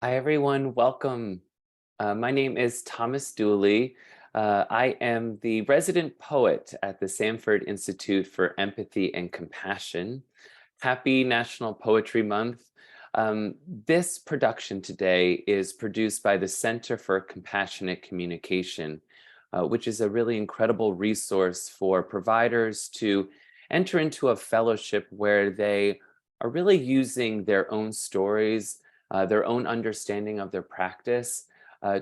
Hi, everyone. Welcome. My name is Thomas Dooley. I am the resident poet at the Sanford Institute for Empathy and Compassion. Happy National Poetry Month. This production today is produced by the Center for Compassionate Communication, which is a really incredible resource for providers to enter into a fellowship where they are really using their own stories, their own understanding of their practice,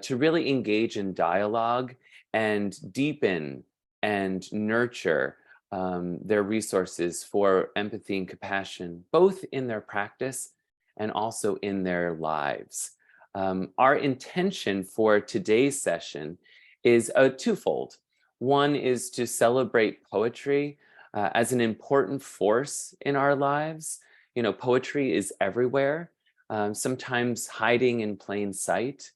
to really engage in dialogue and deepen and nurture their resources for empathy and compassion, both in their practice and also in their lives. Our intention for today's session is twofold. One is to celebrate poetry as an important force in our lives. You know, poetry is everywhere, sometimes hiding in plain sight.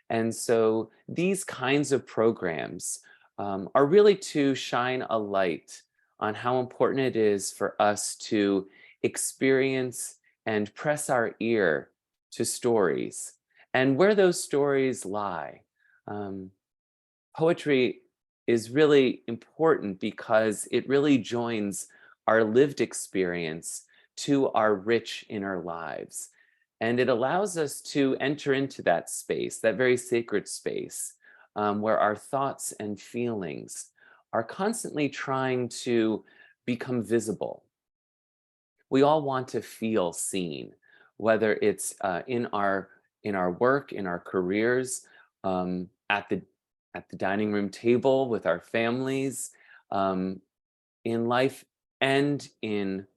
And so these kinds of programs are really to shine a light on how important it is for us to experience and press our ear to stories and where those stories lie. Um, Poetry is really important because it really joins our lived experience to our rich inner lives. And it allows us to enter into that space, that very sacred space, where our thoughts and feelings are constantly trying to become visible. We all want to feel seen, whether it's in our work, in our careers, at the dining room table with our families, um, in life and in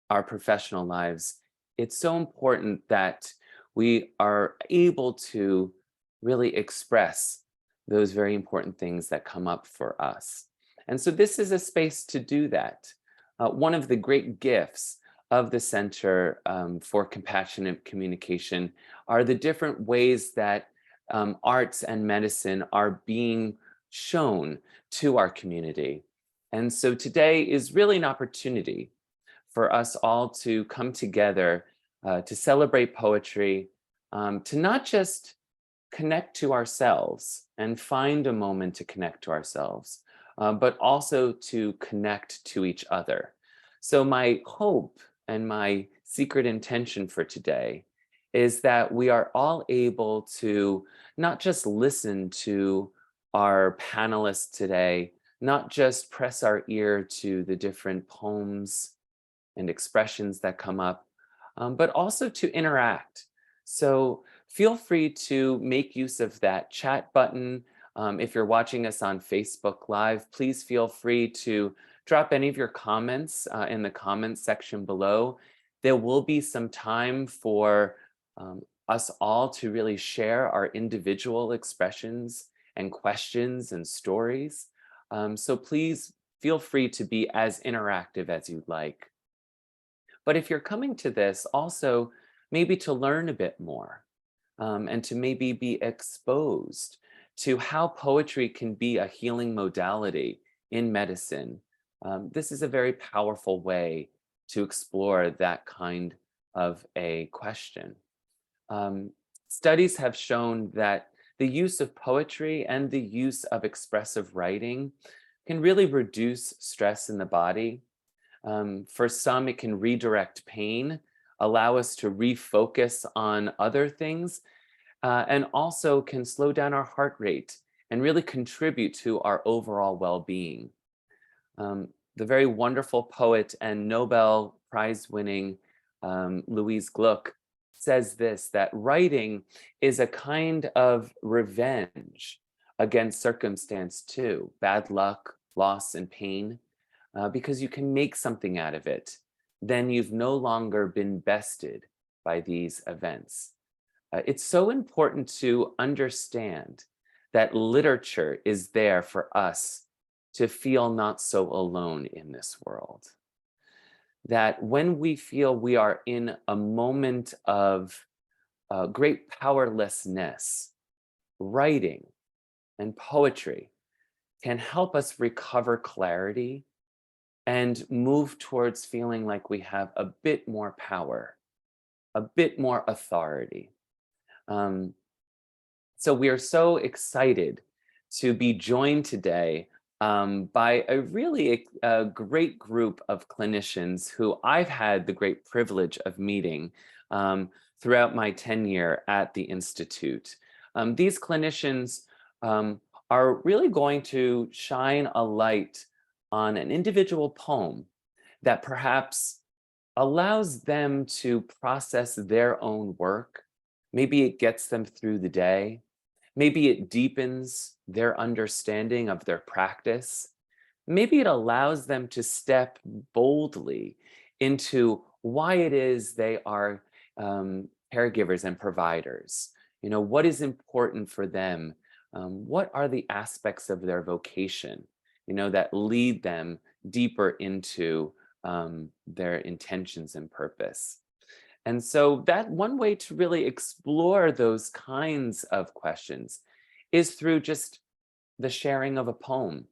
our professional lives. It's so important that we are able to really express those very important things that come up for us. And so this is a space to do that. One of the great gifts of the Center for Compassionate Communication are the different ways that arts and medicine are being shown to our community. And so today is really an opportunity for us all to come together to celebrate poetry, to not just connect to ourselves and find a moment to connect to ourselves, but also to connect to each other. So, my hope and my secret intention for today is that we are all able to not just listen to our panelists today, not just press our ear to the different poems and expressions that come up, but also to interact. So feel free to make use of that chat button. If you're watching us on Facebook Live, please feel free to drop any of your comments in the comments section below. There will be some time for us all to really share our individual expressions and questions and stories. So please feel free to be as interactive as you'd like. But if you're coming to this also maybe to learn a bit more, and to maybe be exposed to how poetry can be a healing modality in medicine, this is a very powerful way to explore that kind of a question. Um, Studies have shown that the use of poetry and the use of expressive writing can really reduce stress in the body. For some, it can redirect pain, allow us to refocus on other things, and also can slow down our heart rate and really contribute to our overall well being. The very wonderful poet and Nobel Prize winning Louise Gluck says this, that writing is a kind of revenge against circumstance too, bad luck, loss, and pain, because you can make something out of it. Then you've no longer been bested by these events. It's so important to understand that literature is there for us to feel not so alone in this world. That when we feel we are in a moment of great powerlessness, writing and poetry can help us recover clarity and move towards feeling like we have a bit more power, a bit more authority. Um, so we are so excited to be joined today by a really great group of clinicians who I've had the great privilege of meeting um, throughout my tenure at the Institute. These clinicians um, are really going to shine a light on an individual poem that perhaps allows them to process their own work. Maybe it gets them through the day. Maybe it deepens their understanding of their practice. Maybe it allows them to step boldly into why it is they are caregivers and providers. What is important for them? What are the aspects of their vocation, that lead them deeper into their intentions and purpose? And so that one way to really explore those kinds of questions is through just the sharing of a poem.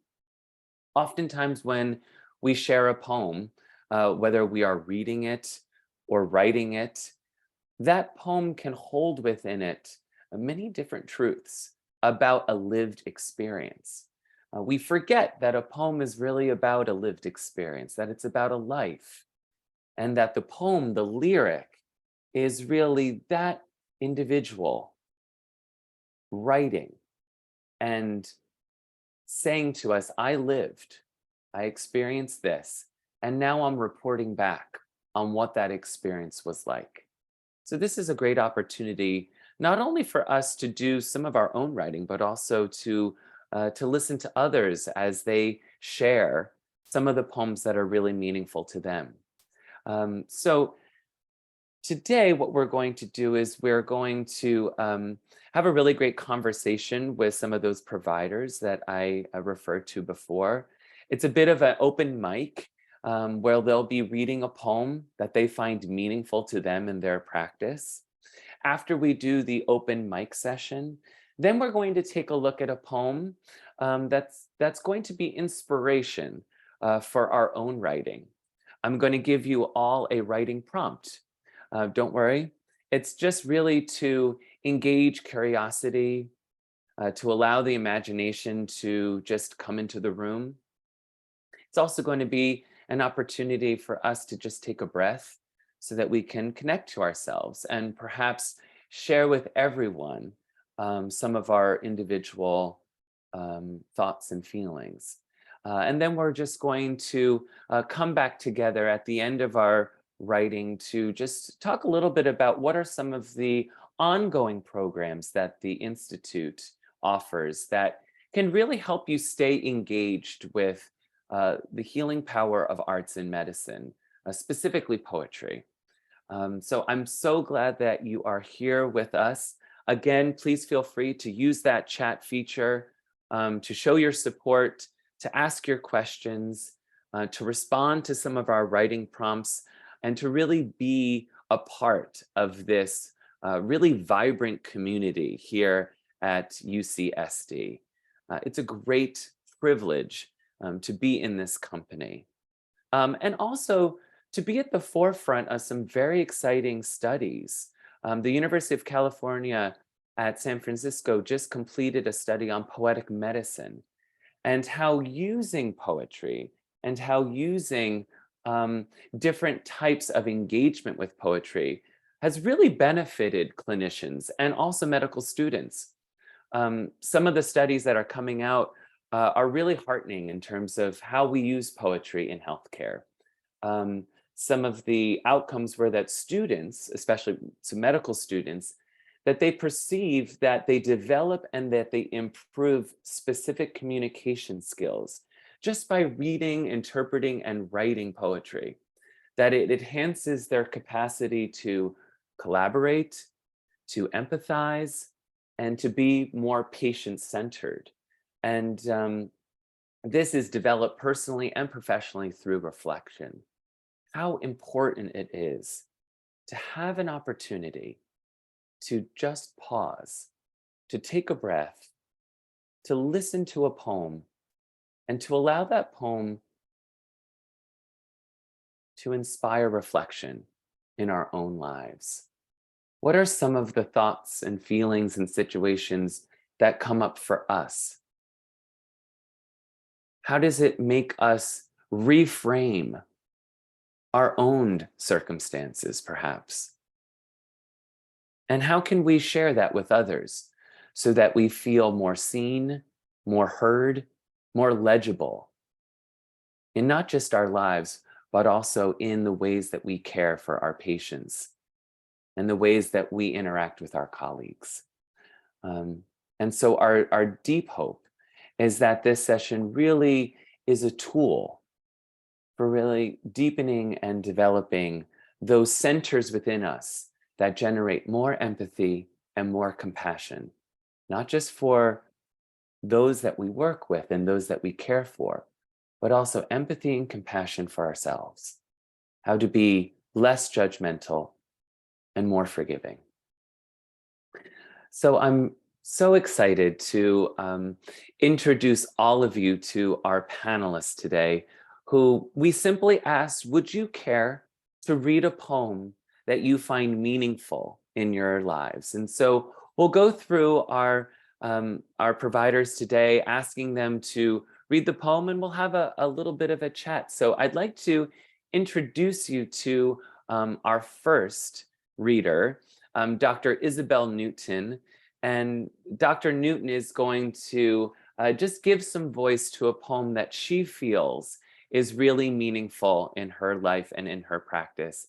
Oftentimes, when we share a poem, whether we are reading it or writing it, that poem can hold within it many different truths about a lived experience. We forget that a poem is really about a lived experience, that it's about a life, and that the poem, the lyric, is really that individual writing and saying to us, I lived, I experienced this, and now I'm reporting back on what that experience was like. So, this is a great opportunity not only for us to do some of our own writing, but also to listen to others as they share some of the poems that are really meaningful to them. So, today, what we're going to do is we're going to have a really great conversation with some of those providers that I referred to before. It's a bit of an open mic where they'll be reading a poem that they find meaningful to them in their practice. After we do the open mic session, then we're going to take a look at a poem that's going to be inspiration for our own writing. I'm going to give you all a writing prompt. Don't worry. It's just really to engage curiosity, to allow the imagination to just come into the room. It's also going to be an opportunity for us to just take a breath so that we can connect to ourselves and perhaps share with everyone some of our individual thoughts and feelings. And then we're just going to come back together at the end of our writing to just talk a little bit about what are some of the ongoing programs that the Institute offers that can really help you stay engaged with the healing power of arts and medicine, specifically poetry. So I'm so glad that you are here with us. Again, please feel free to use that chat feature to show your support, to ask your questions, to respond to some of our writing prompts, and to really be a part of this really vibrant community here at UCSD. It's a great privilege to be in this company. And also to be at the forefront of some very exciting studies. The University of California at San Francisco just completed a study on poetic medicine and how using poetry and how using um, different types of engagement with poetry has really benefited clinicians and also medical students. Some of the studies that are coming out are really heartening in terms of how we use poetry in healthcare. Um, some of the outcomes were that students, especially to medical students, that they perceive that they develop and that they improve specific communication skills just by reading, interpreting, and writing poetry, that it enhances their capacity to collaborate, to empathize, and to be more patient-centered. And this is developed personally and professionally through reflection. How important it is to have an opportunity to just pause, to take a breath, to listen to a poem, and to allow that poem to inspire reflection in our own lives. What are some of the thoughts and feelings and situations that come up for us? How does it make us reframe our own circumstances, perhaps? And how can we share that with others so that we feel more seen, more heard, more legible in not just our lives, but also in the ways that we care for our patients and the ways that we interact with our colleagues? And so our deep hope is that this session really is a tool for really deepening and developing those centers within us that generate more empathy and more compassion, not just for those that we work with and those that we care for, but also empathy and compassion for ourselves, how to be less judgmental and more forgiving. So I'm so excited to introduce all of you to our panelists today, who we simply asked, would you care to read a poem that you find meaningful in your lives? And so we'll go through our providers today, asking them to read the poem, and we'll have a little bit of a chat. So I'd like to introduce you to our first reader, Dr. Isabel Newton. And Dr. Newton is going to just give some voice to a poem that she feels is really meaningful in her life and in her practice.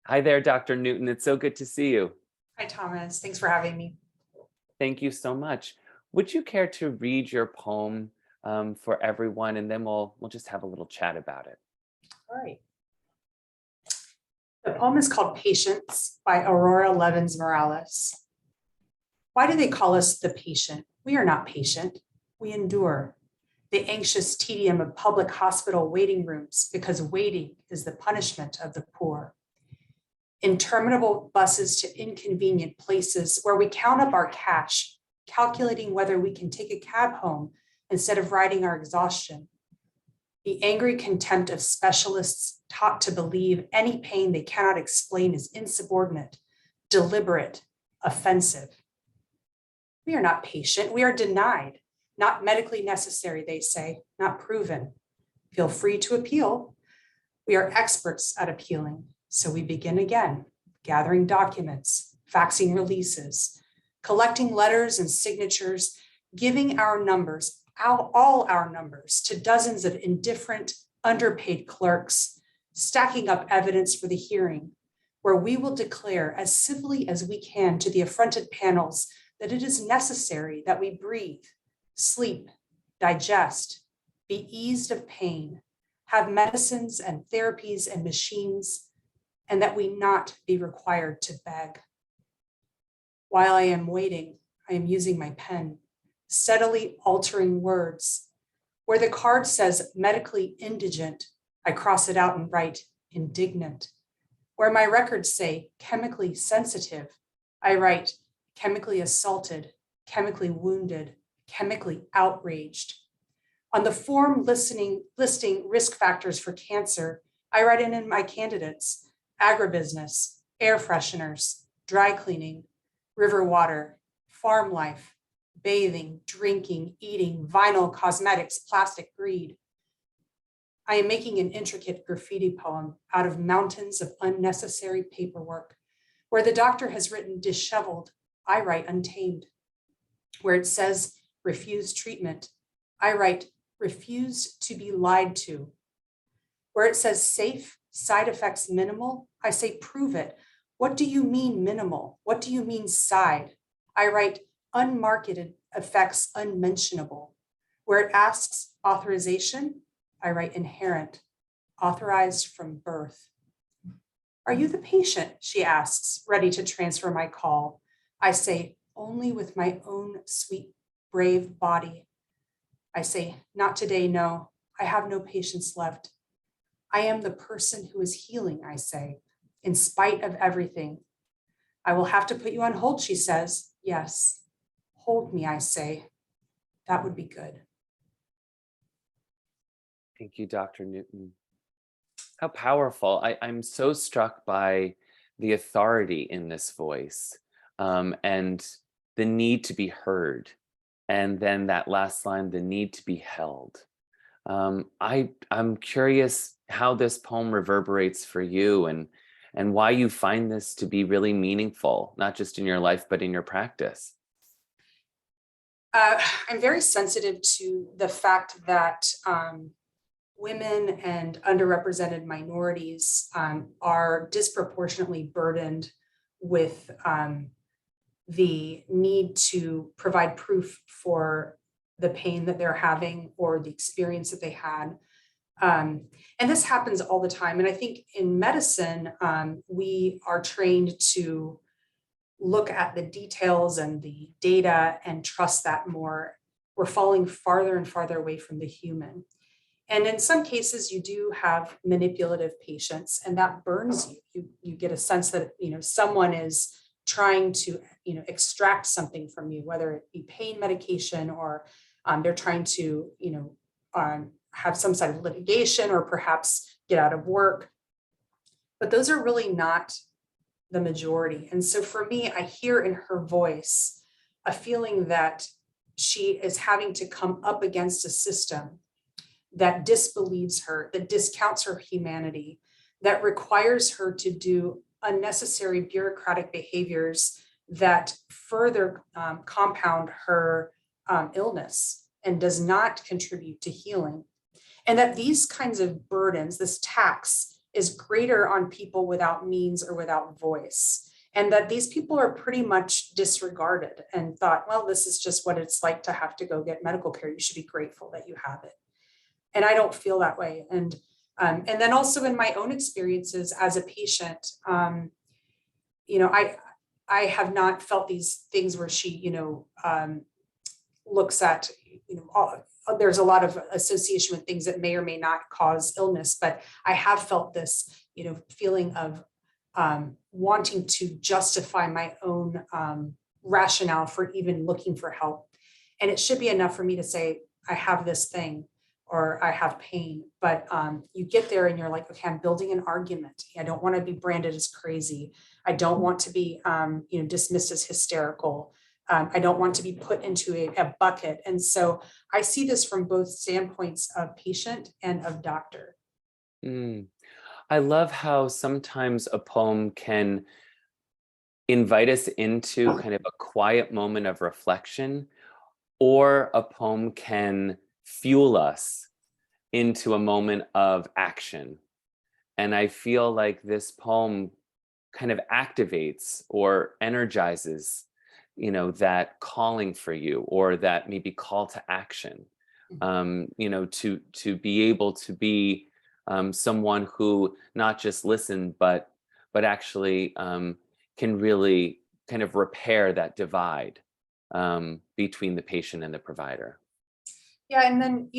Hi there, Dr. Newton. It's so good to see you. Hi, Thomas. Thanks for having me. Thank you so much. Would you care to read your poem for everyone, and then we'll just have a little chat about it? All right. The poem is called Patience by Aurora Levins Morales. Why do they call us the patient? We are not patient. We endure the anxious tedium of public hospital waiting rooms because waiting is the punishment of the poor. Interminable buses to inconvenient places where we count up our cash, calculating whether we can take a cab home instead of riding our exhaustion. The angry contempt of specialists taught to believe any pain they cannot explain is insubordinate, deliberate, offensive. We are not patient, we are denied, not medically necessary, they say, not proven. Feel free to appeal. We are experts at appealing, so we begin again, gathering documents, faxing releases, collecting letters and signatures, giving our numbers, all our numbers, to dozens of indifferent, underpaid clerks, stacking up evidence for the hearing, where we will declare as civilly as we can to the affronted panels that it is necessary that we breathe, sleep, digest, be eased of pain, have medicines and therapies and machines, and that we not be required to beg. While I am waiting, I am using my pen, steadily altering words. Where the card says medically indigent, I cross it out and write indignant. Where my records say chemically sensitive, I write chemically assaulted, chemically wounded, chemically outraged. On the form listing risk factors for cancer, I write in my candidates, agribusiness, air fresheners, dry cleaning, river water, farm life, bathing, drinking, eating, vinyl, cosmetics, plastic, greed. I am making an intricate graffiti poem out of mountains of unnecessary paperwork. Where the doctor has written disheveled, I write untamed. Where it says refuse treatment, I write refused to be lied to. Where it says safe, side effects minimal, I say prove it. What do you mean minimal? What do you mean side? I write unmarketed effects unmentionable. Where it asks authorization, I write inherent, authorized from birth. Are you the patient? She asks, ready to transfer my call. I say, only with my own sweet, brave body. I say, not today, no. I have no patience left. I am the person who is healing, I say, in spite of everything. I will have to put you on hold, she says. Yes, hold me, I say. That would be good. Thank you, Dr. Newton. How powerful. I'm so struck by the authority in this voice, and the need to be heard. And then that last line, the need to be held. I'm curious how this poem reverberates for you, and why you find this to be really meaningful, not just in your life, but in your practice. I'm very sensitive to the fact that women and underrepresented minorities are disproportionately burdened with the need to provide proof for the pain that they're having or the experience that they had. And this happens all the time. And I think in medicine, we are trained to look at the details and the data and trust that more. We're falling farther and farther away from the human. And in some cases, you do have manipulative patients, and that burns you. You get a sense that someone is trying to extract something from you, whether it be pain medication or they're trying to have some sort of litigation or perhaps get out of work. But those are really not the majority. And so for me, I hear in her voice a feeling that she is having to come up against a system that disbelieves her, that discounts her humanity, that requires her to do unnecessary bureaucratic behaviors that further compound her illness and does not contribute to healing. And that these kinds of burdens, this tax, is greater on people without means or without voice. And that these people are pretty much disregarded and thought, well, this is just what it's like to have to go get medical care. You should be grateful that you have it. And I don't feel that way. And then also in my own experiences as a patient, I have not felt these things where she, looks at, there's a lot of association with things that may or may not cause illness, but I have felt this, feeling of wanting to justify my own rationale for even looking for help. And it should be enough for me to say, I have this thing or I have pain, but you get there and you're like, okay, I'm building an argument. I don't want to be branded as crazy. I don't want to be, dismissed as hysterical. I don't want to be put into a bucket. And so I see this from both standpoints of patient and of doctor. Mm. I love how sometimes a poem can invite us into kind of a quiet moment of reflection, or a poem can fuel us into a moment of action. And I feel like this poem kind of activates or energizes, that calling for you, or that maybe call to action, to be able to be someone who not just listen, but actually can really kind of repair that divide between the patient and the provider. Yeah, and then,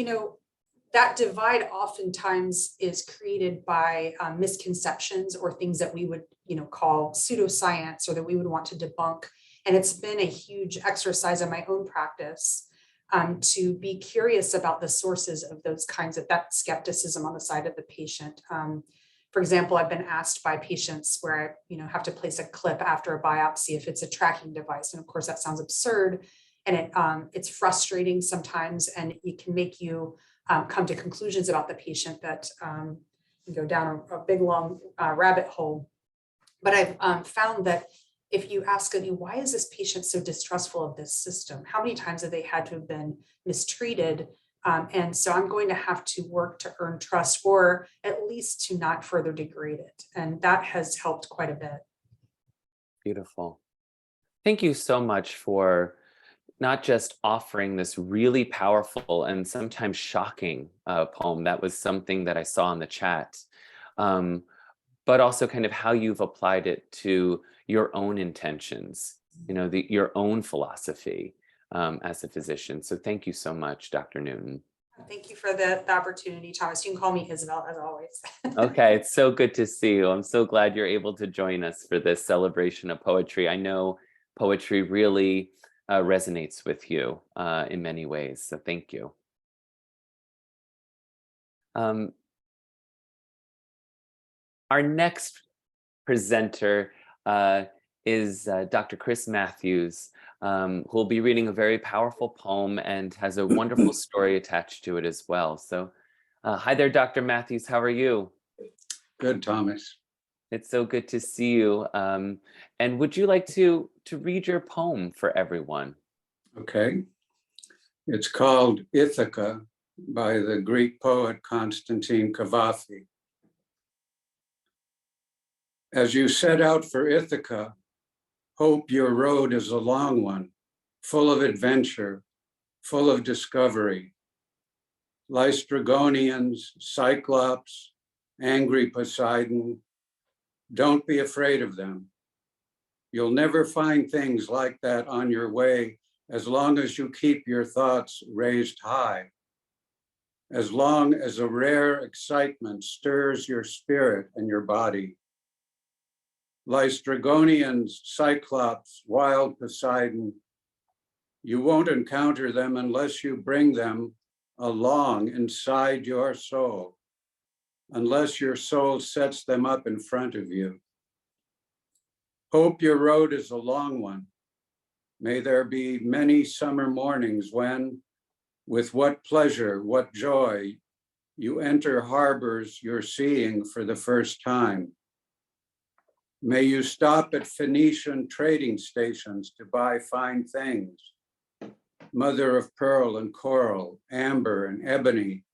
that divide oftentimes is created by misconceptions or things that we would, call pseudoscience or that we would want to debunk. And it's been a huge exercise in my own practice to be curious about the sources of those kinds of that skepticism on the side of the patient. For example, I've been asked by patients where I, have to place a clip after a biopsy if it's a tracking device. And of course, that sounds absurd. And it's frustrating sometimes, and it can make you come to conclusions about the patient that can go down a big, long rabbit hole. But I've found that if you ask me, why is this patient so distrustful of this system? How many times have they had to have been mistreated? And so I'm going to have to work to earn trust, or at least to not further degrade it. And that has helped quite a bit. Beautiful. Thank you so much for not just offering this really powerful and sometimes shocking poem. That was something that I saw in the chat, but also kind of how you've applied it to your own intentions, your own philosophy as a physician. So thank you so much, Dr. Newton. Thank you for the opportunity, Thomas. You can call me Isabel, as always. Okay, it's so good to see you. I'm so glad you're able to join us for this celebration of poetry. I know poetry really resonates with you in many ways, so thank you. Our next presenter is Dr. Chris Matthews, who will be reading a very powerful poem and has a wonderful story attached to it as well. So, hi there, Dr. Matthews. How are you? Good, Thomas. It's so good to see you. And would you like to read your poem for everyone? Okay. It's called Ithaca by the Greek poet Constantine Cavafy. As you set out for Ithaca, hope your road is a long one, full of adventure, full of discovery. Lystragonians, Cyclops, angry Poseidon, don't be afraid of them. You'll never find things like that on your way as long as you keep your thoughts raised high, as long as a rare excitement stirs your spirit and your body. Lystragonians, Cyclops, wild Poseidon, you won't encounter them unless you bring them along inside your soul, unless your soul sets them up in front of you. Hope your road is a long one. May there be many summer mornings when, with what pleasure, what joy, you enter harbors you're seeing for the first time. May you stop at Phoenician trading stations to buy fine things, mother of pearl and coral, amber and ebony,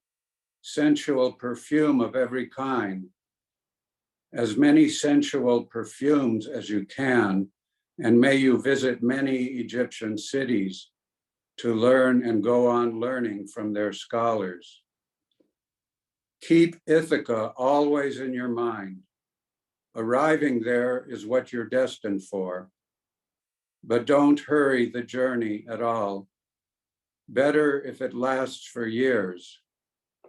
sensual perfume of every kind, as many sensual perfumes as you can, and may you visit many Egyptian cities to learn and go on learning from their scholars. Keep Ithaca always in your mind. Arriving there is what you're destined for, but don't hurry the journey at all. Better if it lasts for years,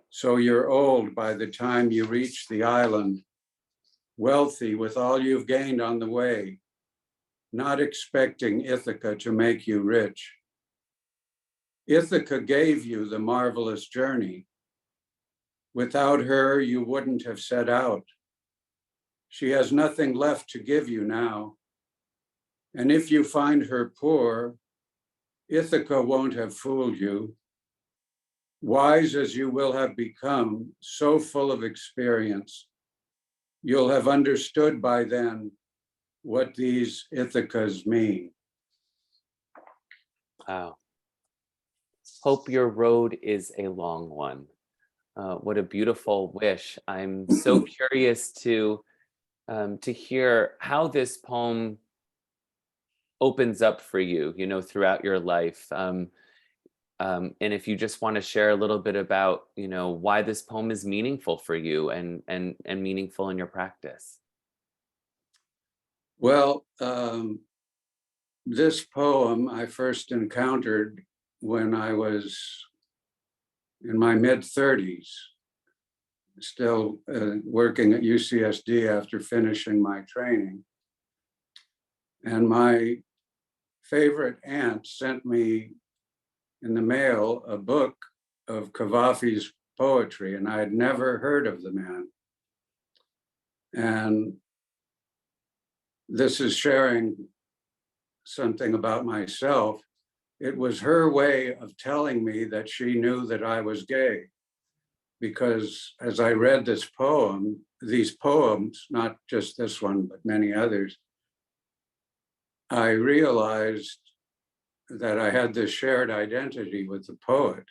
so you're old by the time you reach the island, wealthy with all you've gained on the way, not expecting Ithaca to make you rich. Ithaca gave you the marvelous journey. Without her, you wouldn't have set out. She has nothing left to give you now. And if you find her poor, Ithaca won't have fooled you. Wise as you will have become, so full of experience, you'll have understood by then what these Ithacas mean. Wow. Hope your road is a long one. What a beautiful wish. I'm so curious to hear how this poem opens up for you, throughout your life. And if you just want to share a little bit about, why this poem is meaningful for you and meaningful in your practice. Well, this poem I first encountered when I was in my mid-30s, still working at UCSD after finishing my training. And my favorite aunt sent me in the mail a book of Cavafy's poetry, and I had never heard of the man. And this is sharing something about myself. It was her way of telling me that she knew that I was gay, because as I read this poem, these poems, not just this one, but many others, I realized that I had this shared identity with the poet.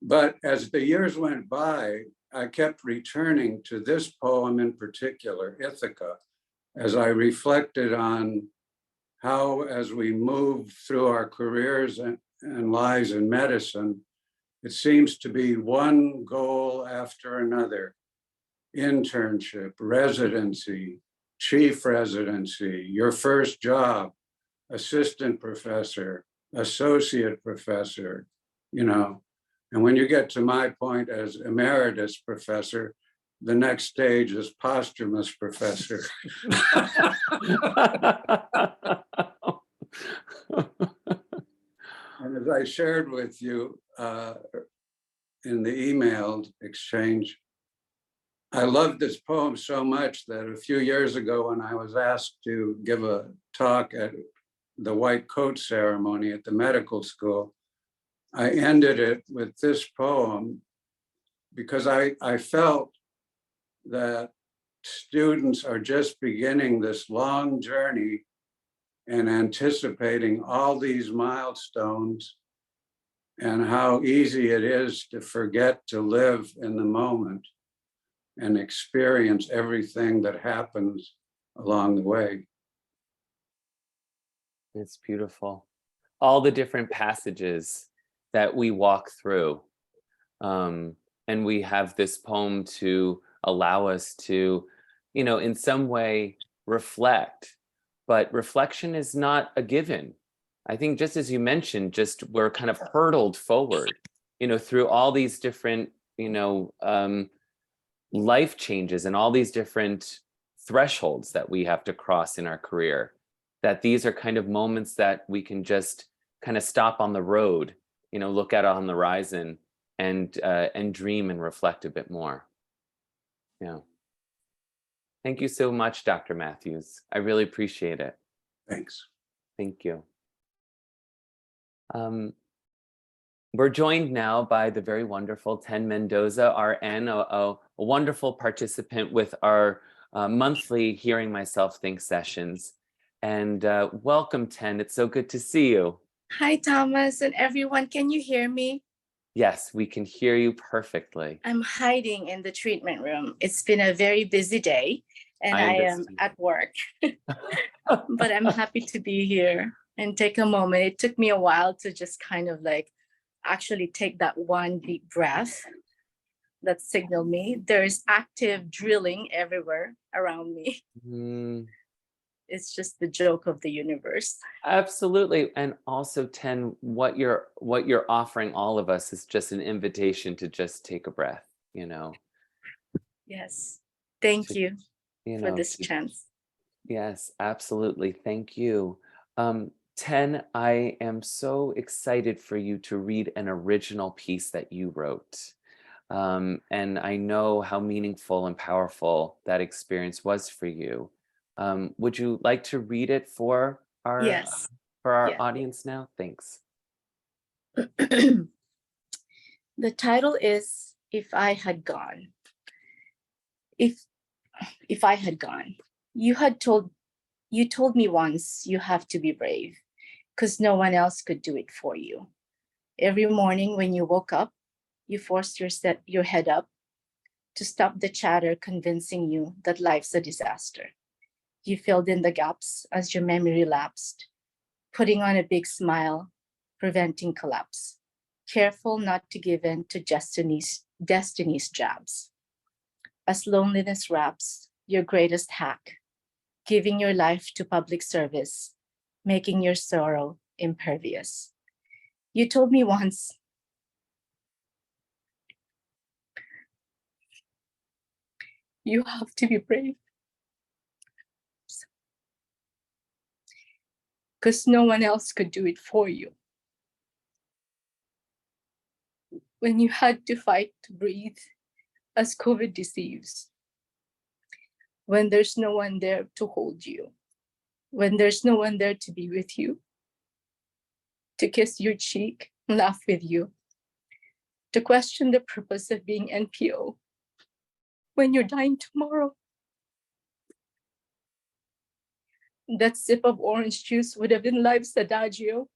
But as the years went by, I kept returning to this poem in particular, Ithaca, as I reflected on how, as we move through our careers and lives in medicine, it seems to be one goal after another: internship, residency, chief residency, your first job, assistant professor, associate professor, And when you get to my point as emeritus professor, the next stage is posthumous professor. And as I shared with you in the email exchange, I love this poem so much that a few years ago, when I was asked to give a talk at the white coat ceremony at the medical school, I ended it with this poem because I felt that students are just beginning this long journey and anticipating all these milestones and how easy it is to forget to live in the moment and experience everything that happens along the way. It's beautiful. All the different passages that we walk through. And we have this poem to allow us to, in some way reflect. But reflection is not a given. I think just as you mentioned, just we're kind of hurtled forward, through all these different, life changes and all these different thresholds that we have to cross in our career, that these are kind of moments that we can just kind of stop on the road, look out on the horizon and dream and reflect a bit more. Yeah. Thank you so much, Dr. Matthews. I really appreciate it. Thanks. Thank you. We're joined now by the very wonderful Ten Mendoza, RN, a wonderful participant with our monthly Hearing Myself Think sessions. And welcome, Ten. It's so good to see you. Hi, Thomas and everyone. Can you hear me? Yes, we can hear you perfectly. I'm hiding in the treatment room. It's been a very busy day and I am at work, but I'm happy to be here and take a moment. It took me a while to just kind of like actually take that one deep breath that signaled me. There's active drilling everywhere around me. It's just the joke of the universe. Absolutely. And also, Ten, what you're offering all of us is just an invitation to just take a breath, Yes. Thank you for this chance. Yes, absolutely. Thank you. Ten, I am so excited for you to read an original piece that you wrote. And I know how meaningful and powerful that experience was for you. Would you like to read it for our Yes. audience now? Thanks. The title is If I Had Gone. If I had gone, you told me once you have to be brave because no one else could do it for you. Every morning when you woke up, you forced your head up to stop the chatter convincing you that life's a disaster. You filled in the gaps as your memory lapsed, putting on a big smile, preventing collapse, careful not to give in to destiny's jabs. As loneliness wraps your greatest hack, giving your life to public service, making your sorrow impervious. You told me once, you have to be brave, because no one else could do it for you. When you had to fight to breathe as COVID deceives, when there's no one there to hold you, when there's no one there to be with you, to kiss your cheek, laugh with you, to question the purpose of being NPO, when you're dying tomorrow. That sip of orange juice would have been life's adagio.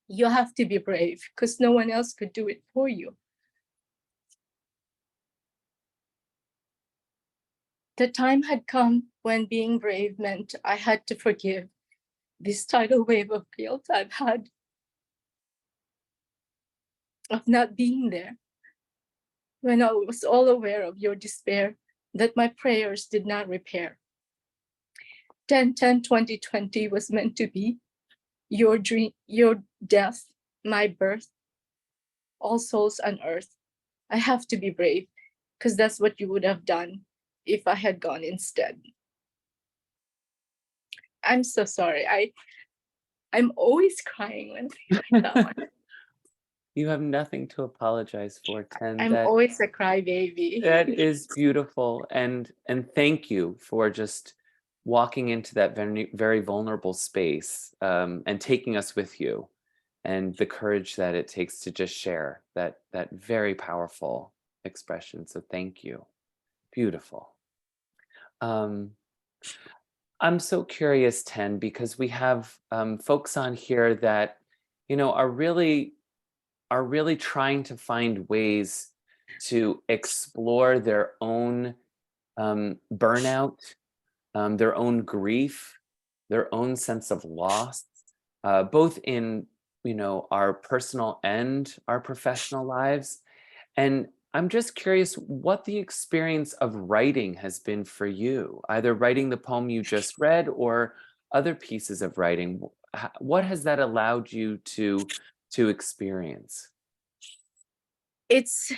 You have to be brave because no one else could do it for you. The time had come when being brave meant I had to forgive this tidal wave of guilt I've had of not being there when I was all aware of your despair that my prayers did not repair. 10/10/2020 was meant to be your dream, your death, my birth, all souls on earth. I have to be brave because that's what you would have done if I had gone instead. I'm so sorry. I'm always crying when I read that one. You have nothing to apologize for, Ten. I'm always a crybaby. That is beautiful. And thank you for just walking into that very, very vulnerable space, and taking us with you, and the courage that it takes to just share that very powerful expression. So thank you. Beautiful. Um, I'm so curious, Ten, because we have folks on here that, are really trying to find ways to explore their own burnout, their own grief, their own sense of loss, both in our personal and our professional lives. And I'm just curious what the experience of writing has been for you, either writing the poem you just read or other pieces of writing. What has that allowed you to experience? It's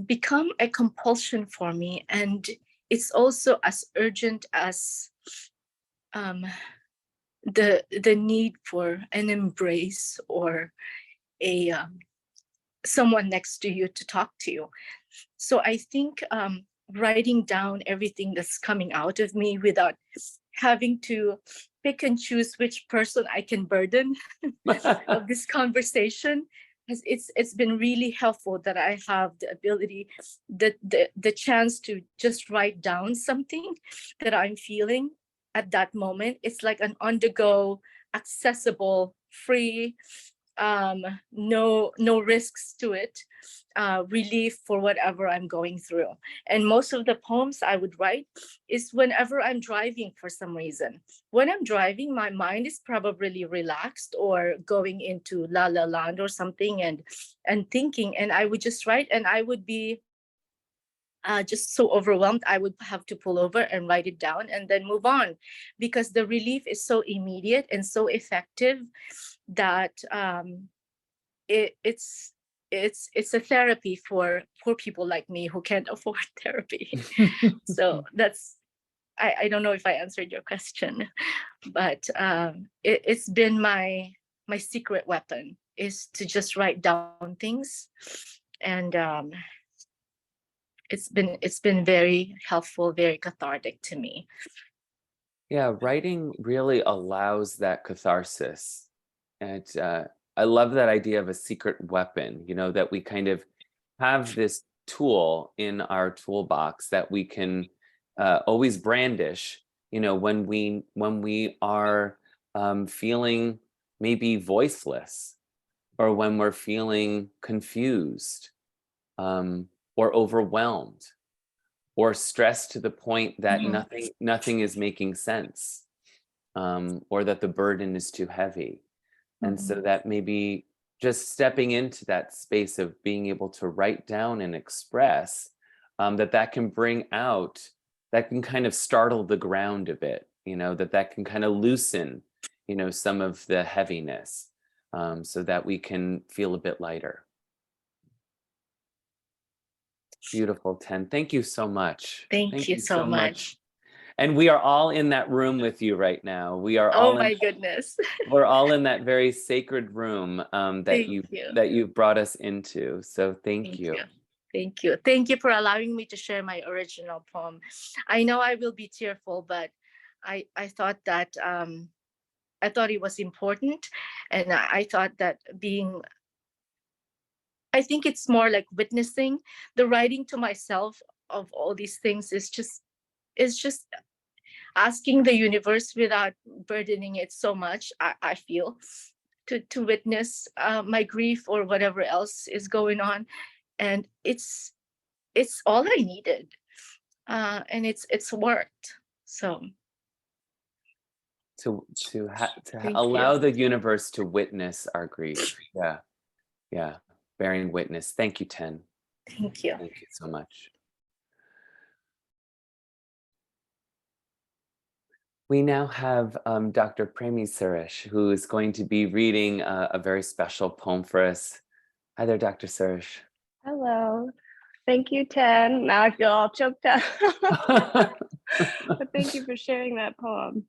become a compulsion for me, and it's also as urgent as the need for an embrace or a someone next to you to talk to you. So I think writing down everything that's coming out of me without having to pick and choose which person I can burden of this conversation, it's been really helpful that I have the ability, the chance to just write down something that I'm feeling at that moment. It's like an on the go, accessible, free, no risks to it, relief for whatever I'm going through. And most of the poems I would write is whenever I'm driving. For some reason, when I'm driving, my mind is probably relaxed or going into la la land or something, and thinking, and I would just write, and I would be just so overwhelmed, I would have to pull over and write it down and then move on, because the relief is so immediate and so effective that it's a therapy for poor people like me who can't afford therapy. So that's, I don't know if I answered your question, but it's been my secret weapon, is to just write down things, and it's been very helpful, very cathartic to me. Yeah, writing really allows that catharsis. And I love that idea of a secret weapon, that we kind of have this tool in our toolbox that we can always brandish, when we are feeling maybe voiceless, or when we're feeling confused, or overwhelmed, or stressed to the point that nothing is making sense, or that the burden is too heavy. And so that maybe just stepping into that space of being able to write down and express, that can bring out, that can kind of startle the ground a bit, that can kind of loosen, some of the heaviness, so that we can feel a bit lighter. Beautiful, Ten. Thank you so much. Thank you so much. And we are all in that room with you right now. We are Oh all my goodness. we're all in that very sacred room, that Thank you you. that you've brought us into. So thank you. Thank you. Thank you for allowing me to share my original poem. I know I will be tearful, but I thought that I thought it was important, and I thought that I think it's more like witnessing. The writing to myself of all these things is just asking the universe without burdening it so much. I feel to witness my grief or whatever else is going on, and it's all I needed, and it's worked. So To thank allow you. the universe to witness our grief. Yeah, bearing witness. Thank you, Ten. Thank you. Thank you so much. We now have Dr. Premi Suresh, who is going to be reading a very special poem for us. Hi there, Dr. Suresh. Hello. Thank you, Ten. Now I feel all choked up. But thank you for sharing that poem.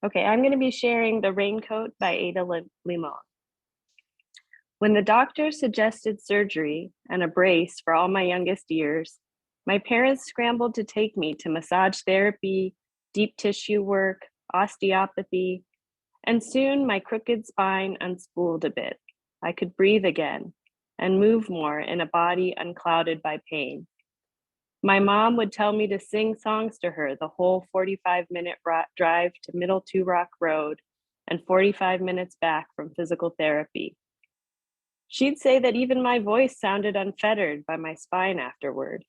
Okay, I'm going to be sharing The Raincoat by Ada Limon. When the doctor suggested surgery and a brace for all my youngest years, my parents scrambled to take me to massage therapy, deep tissue work, osteopathy, and soon my crooked spine unspooled a bit. I could breathe again and move more in a body unclouded by pain. My mom would tell me to sing songs to her the whole 45-minute drive to Middle Two Rock Road and 45 minutes back from physical therapy. She'd say that even my voice sounded unfettered by my spine afterward.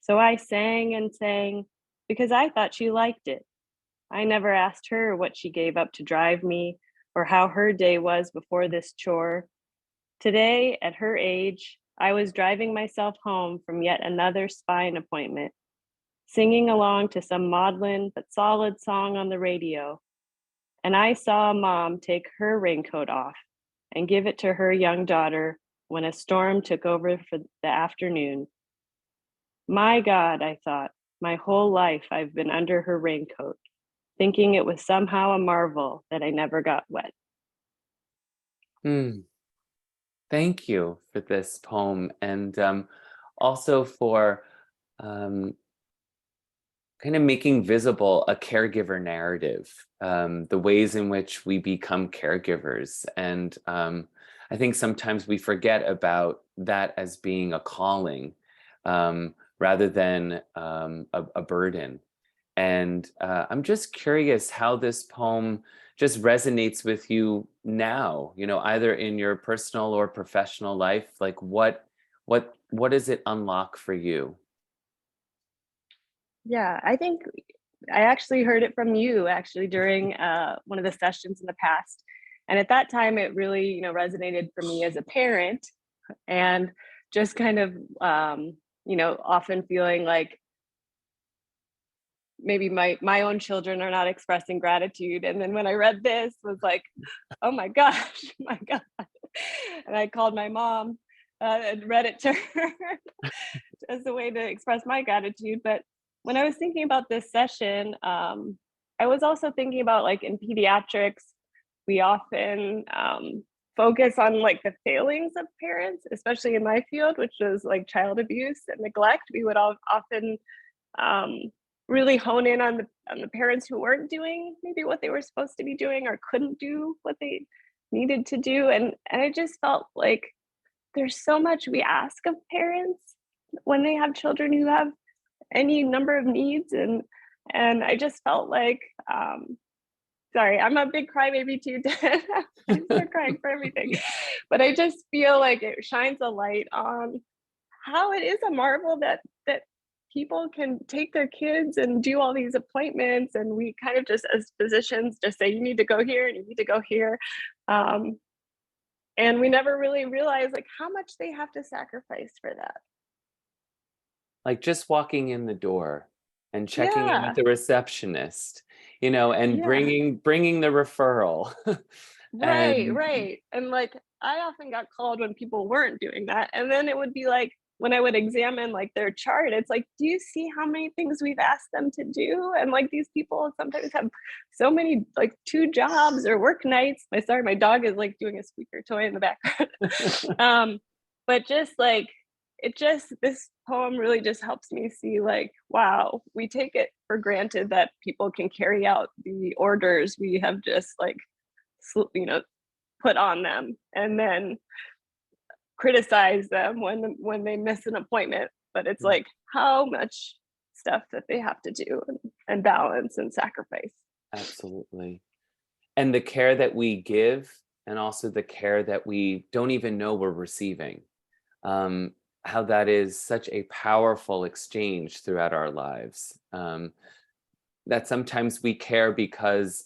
So I sang and sang because I thought she liked it. I never asked her what she gave up to drive me or how her day was before this chore. Today, at her age, I was driving myself home from yet another spine appointment, singing along to some maudlin but solid song on the radio. And I saw a mom take her raincoat off and give it to her young daughter when a storm took over for the afternoon. My God, I thought, my whole life I've been under her raincoat, thinking it was somehow a marvel that I never got wet. Thank you for this poem, and also for kind of making visible a caregiver narrative, the ways in which we become caregivers. And I think sometimes we forget about that as being a calling rather than a burden. And I'm just curious how this poem just resonates with you now, either in your personal or professional life. Like what does it unlock for you? Yeah, I think I actually heard it from you during one of the sessions in the past. And at that time, it really, resonated for me as a parent, and just kind of, often feeling like maybe my own children are not expressing gratitude. And then when I read this, was like, oh my gosh, my God. And I called my mom and read it to her as a way to express my gratitude. But when I was thinking about this session, I was also thinking about, like, in pediatrics, we often focus on like the failings of parents, especially in my field, which is like child abuse and neglect. We would often really hone in on the parents who weren't doing maybe what they were supposed to be doing or couldn't do what they needed to do. And I just felt like there's so much we ask of parents when they have children who have any number of needs. And I just felt like, sorry, I'm a big crybaby too. I start crying for everything. But I just feel like it shines a light on how it is a marvel that people can take their kids and do all these appointments, and we kind of just, as physicians, just say you need to go here and you need to go here. And we never really realize like how much they have to sacrifice for that. Like just walking in the door and checking in Yeah, with the receptionist, and yeah. bringing the referral. Right, And right. And like I often got called when people weren't doing that. And then it would be like when I would examine like their chart, it's like, do you see how many things we've asked them to do? And like these people sometimes have so many, like, 2 jobs or work nights. My dog is like doing a squeaker toy in the background. But just like this poem really just helps me see, like, wow, we take it for granted that people can carry out the orders we have just like put on them, and then criticize them when they miss an appointment. But it's like how much stuff that they have to do and balance and sacrifice. absolutely. And the care that we give, and also the care that we don't even know we're receiving. How that is such a powerful exchange throughout our lives. That sometimes we care because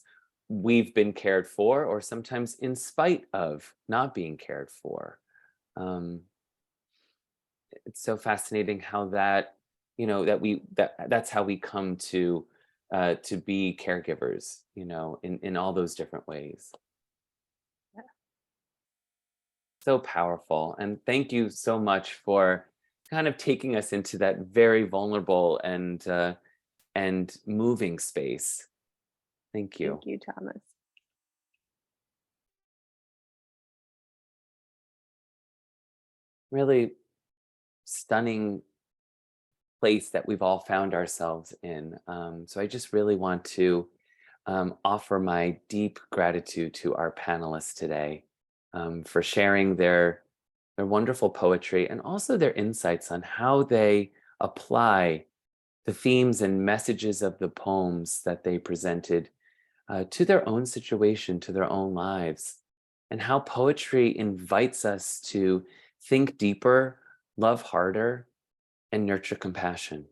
we've been cared for, or sometimes in spite of not being cared for. Um, it's so fascinating how that, that's how we come to be caregivers, in all those different ways. Yeah. So powerful. And thank you so much for kind of taking us into that very vulnerable and moving space. Thank you. Thank you, Thomas. really stunning place that we've all found ourselves in. So I just really want to offer my deep gratitude to our panelists today for sharing their wonderful poetry and also their insights on how they apply the themes and messages of the poems that they presented to their own situation, to their own lives, and how poetry invites us to think deeper, love harder, and nurture compassion.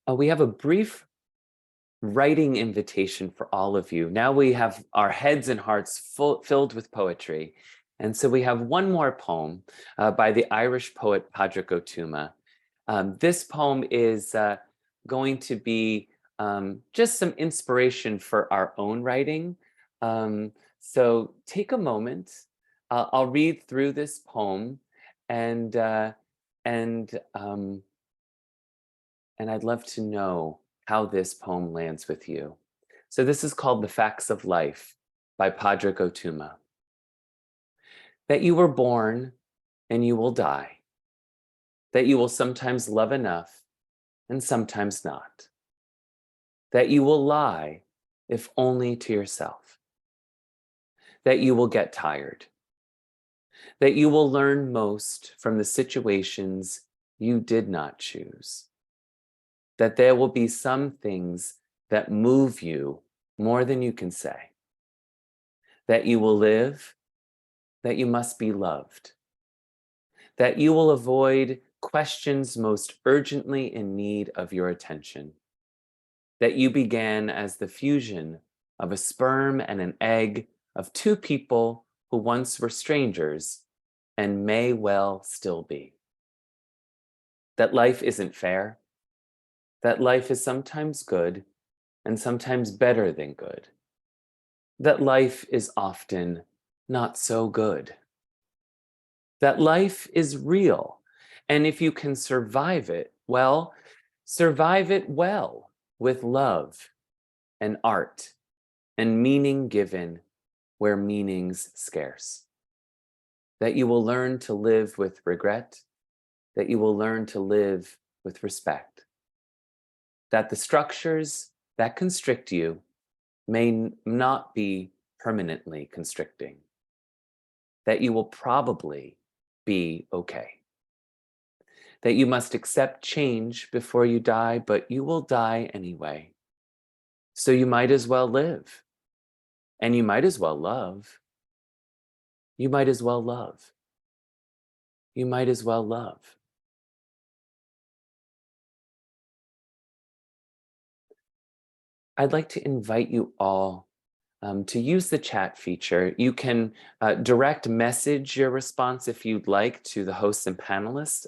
We have a brief writing invitation for all of you. Now we have our heads and hearts filled with poetry. And so we have one more poem by the Irish poet Padraig Ó Tuama. This poem is going to be just some inspiration for our own writing. So take a moment. I'll read through this poem, and and I'd love to know how this poem lands with you. So this is called The Facts of Life by Padraig Ó Tuama. That you were born and you will die. That you will sometimes love enough and sometimes not. That you will lie, if only to yourself. That you will get tired. That you will learn most from the situations you did not choose. That there will be some things that move you more than you can say. That you will live, that you must be loved. That you will avoid questions most urgently in need of your attention. That you began as the fusion of a sperm and an egg of two people who once were strangers and may well still be. That life isn't fair. That life is sometimes good and sometimes better than good. That life is often not so good. That life is real, and if you can survive it, well, survive it well with love and art and meaning given where meaning's scarce. That you will learn to live with regret, that you will learn to live with respect. That the structures that constrict you may not be permanently constricting. That you will probably be okay. That you must accept change before you die, but you will die anyway. So you might as well live. And you might as well love. You might as well love. You might as well love. I'd like to invite you all to use the chat feature. You can direct message your response if you'd like to the hosts and panelists,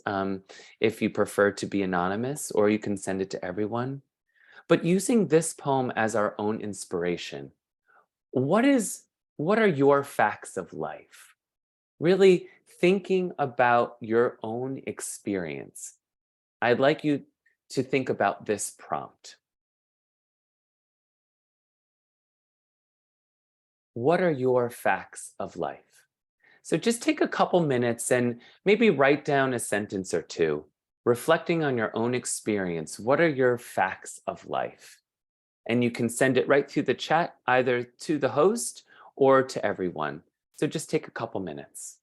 if you prefer to be anonymous, or you can send it to everyone. But using this poem as our own inspiration, what are your facts of life? Really thinking about your own experience. I'd like you to think about this prompt. What are your facts of life? So just take a couple minutes and maybe write down a sentence or two, reflecting on your own experience. What are your facts of life? And you can send it right through the chat, either to the host or to everyone. So just take a couple minutes.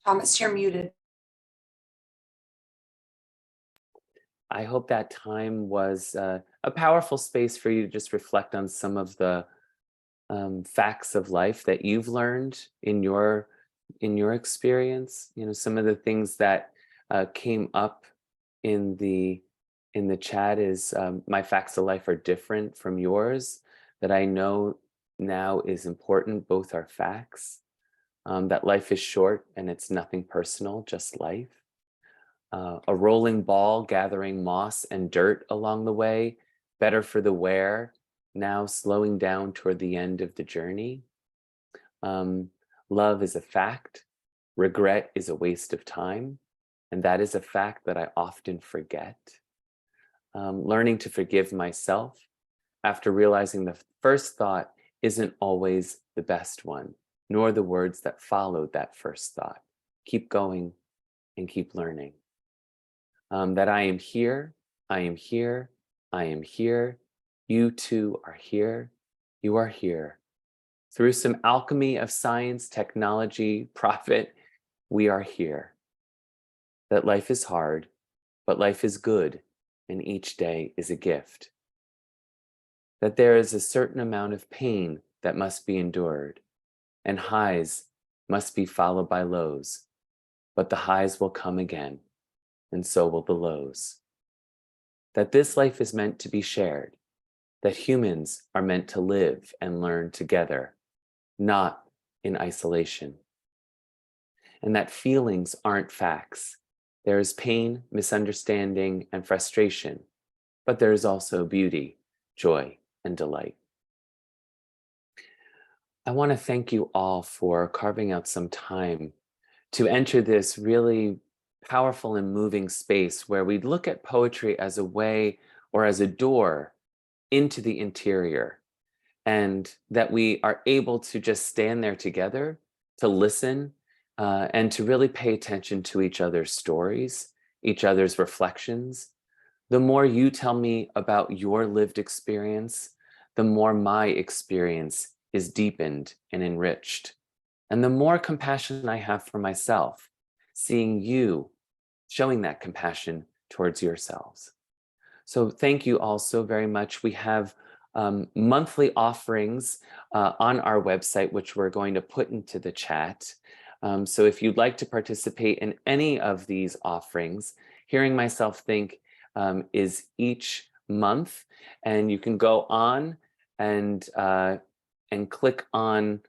Thomas, you're muted. I hope that time was a powerful space for you to just reflect on some of the facts of life that you've learned in your experience. You know, some of the things that came up in the chat is my facts of life are different from yours. That I know now is important. Both are facts. That life is short and it's nothing personal, just life. A rolling ball gathering moss and dirt along the way, better for the wear, now slowing down toward the end of the journey. Love is a fact, regret is a waste of time, and that is a fact that I often forget. Learning to forgive myself after realizing the first thought isn't always the best one, nor the words that followed that first thought. Keep going and keep learning. That I am here, I am here, I am here. You too are here, you are here. Through some alchemy of science, technology, profit, we are here. That life is hard, but life is good, and each day is a gift. That there is a certain amount of pain that must be endured, and highs must be followed by lows, but the highs will come again, and so will the lows. That this life is meant to be shared, that humans are meant to live and learn together, not in isolation. And that feelings aren't facts. There is pain, misunderstanding, and frustration, but there is also beauty, joy, and delight. I want to thank you all for carving out some time to enter this really powerful and moving space where we look at poetry as a way or as a door into the interior, and that we are able to just stand there together to listen and to really pay attention to each other's stories, each other's reflections. The more you tell me about your lived experience, the more my experience is deepened and enriched. And the more compassion I have for myself, seeing you showing that compassion towards yourselves. So thank you all so very much. We have monthly offerings on our website, which we're going to put into the chat. So if you'd like to participate in any of these offerings, Hearing Myself Think is each month, and you can go on and click on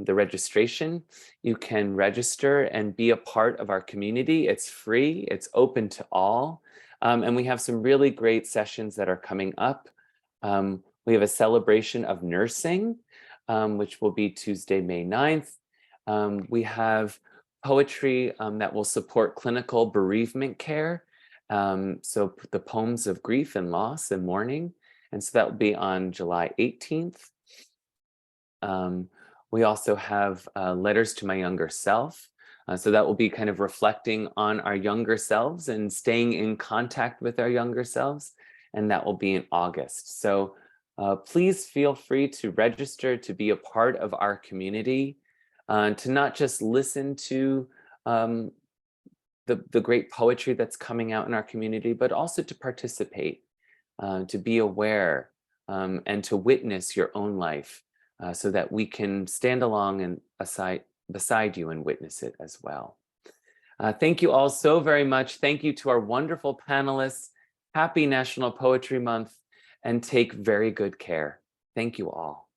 the registration. You can register and be a part of our community. It's free, it's open to all. And we have some really great sessions that are coming up. We have a celebration of nursing, which will be Tuesday, May 9th. We have poetry that will support clinical bereavement care. So the poems of grief and loss and mourning. And so that will be on July 18th. We also have letters to my younger self. So that will be kind of reflecting on our younger selves and staying in contact with our younger selves. And that will be in August. So please feel free to register to be a part of our community, to not just listen to the great poetry that's coming out in our community, but also to participate, to be aware, and to witness your own life. So that we can stand along and beside you and witness it as well. Thank you all so very much. Thank you to our wonderful panelists. Happy National Poetry Month, and take very good care. Thank you all.